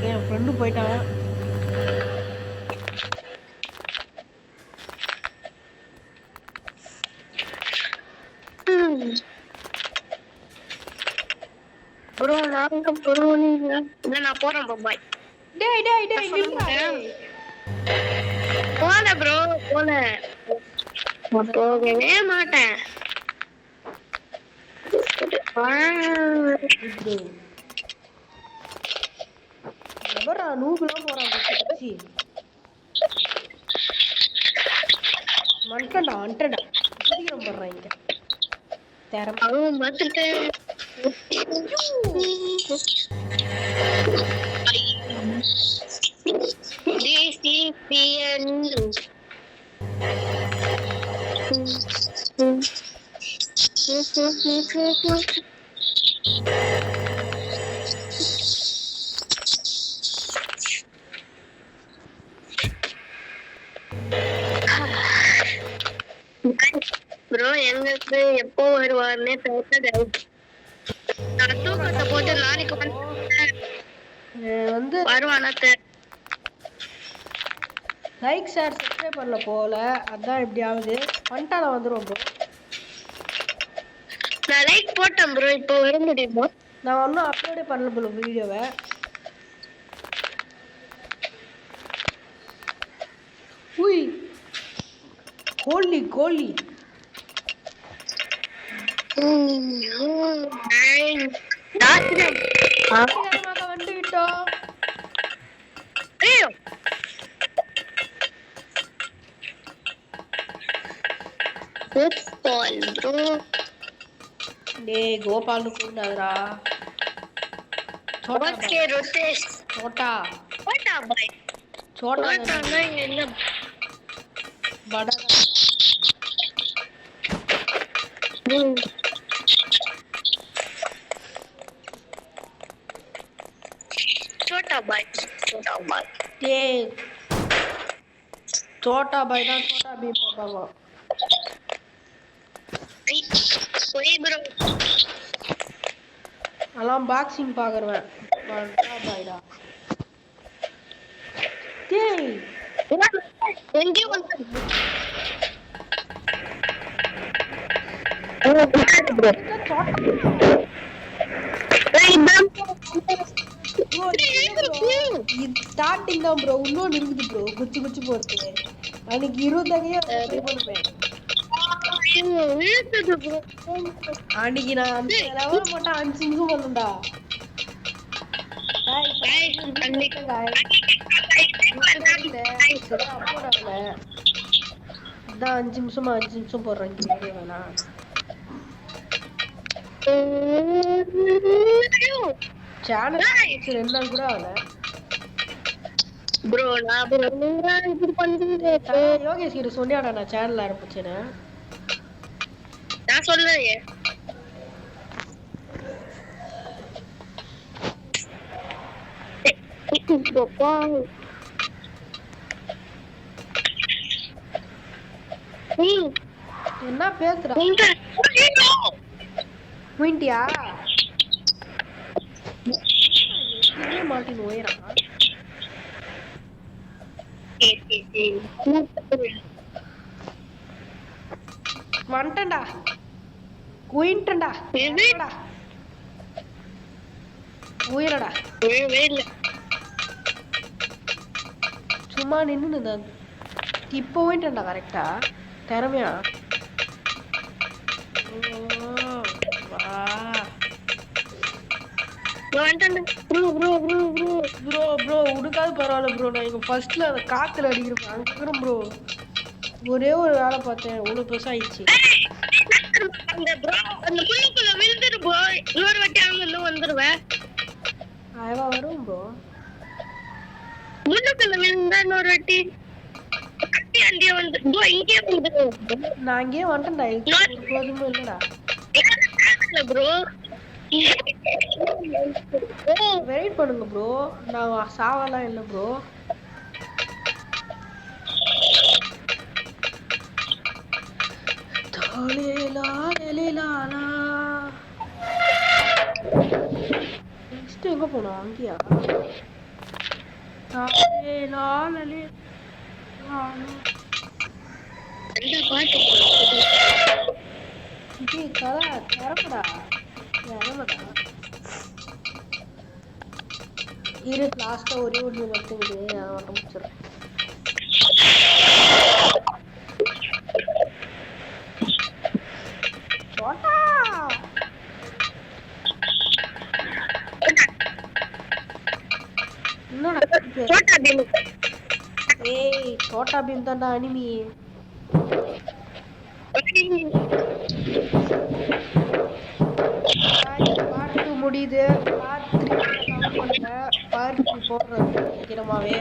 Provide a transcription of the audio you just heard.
என் friend போயிட்டான். Bro நாங்க bro நீங்க நான் போறேன் பாய். டேய் போல ப்ரோ போல போகவே மாட்டேன். எவரா நூகுலாம் போறான் குச்சி மண்டடா சீக்கிரம் போடுறான் இங்க தேரம் அவன் பார்த்துட்டு DCPN ப்ரோ எங்களுக்கு எப்போ வருவார்னே தெரியல. நான் தூக்கத்தை போட்டு நாளைக்கு வந்து வருவானா லைக் ஷேர் சப்ஸ்கிரைப் பண்ணல போல அதான் இப்படி ஆகுது. பண்ணிட்டால வந்துடும் ப்ரோ. நான் லைக் போட்டேன் ப்ரோ. இப்போ வர முடியுமா? நான் ஒன்றும் அப்லோடே பண்ணல ப்ரோ வீடியோவை. உய் கோழி வந்து விட்டோம். கோபால் கூடாதுடா. சோட்டா என்ன படா छोटा भाई छोटा भाई தான் छोटा भी பாப்பாவா. போய் ப்ரோ அலாம் பாக்ஸிங் பாக்குறேன். छोटा भाई டா. டேய் எங்க வந்து ப்ரோ ஸ்டார்டிங் தான் ப்ரோ. இன்னொன்று இருக்குது ப்ரோ குச்சி போறது. அன்னைக்கு 20 பண்ணுவேன். அன்னைக்கு நான் அந்த லெவல் மட்டும் 5 நிமிஷம் பண்ணேன்டா. அதான் 5 நிமிஷம் போடுறேன். வேணா சேனல் 2 நாள் கூட ஆகல ப்ரோ. நான் இது பண்ணிட்டு யோகேஷ் கிட்ட சொன்னியாடா நான் சேனல் ஆரம்பிச்சேன்னு? நான் சொல்லலையே. என்ன பேசுற? குயின்டியா மாட்டின் ஓயரா வந்துட்டா. குயின்டா உயிரடா சும்மா நின்னு இப்போ போயிட்டா கரெக்டா திறமையா. ப்ரோ உடுக்காது பரவாயில்ல ப்ரோ. நான் இங்க ஃபர்ஸ்ட்ல அந்த காத்துல அடிக்கிறேன் அங்க ப்ரோ. ஒரே ஒரு வேலை பார்த்தேன் இவ்வளவு பெருசா ஆயிடுச்சு. அதெல்லாம் வரும் ப்ரோ. நான் அங்கேயே வந்துட்டேன்டா. போதுமே இல்லடா ப்ரோ. வெயிட் பண்ணுங்க ப்ரோ. நான் சாவலாம் இல்லை ப்ரோ. எங்க போனோம் அங்கேயா நானே இது கதை திறப்படா இரு லாஸ்ட்டாக ஒரே ஒன்று மட்டுங்குது அதை மட்டும் முடிச்சிடறேன். ஏய் சோட்டா பீம் தான்டா அனிமி. பார்ட் 2 முடியுது. பார்ட் 3 கமெண்ட் பண்ணுங்க. பார்ட் 3 போடுறது சீக்கிரமாவே.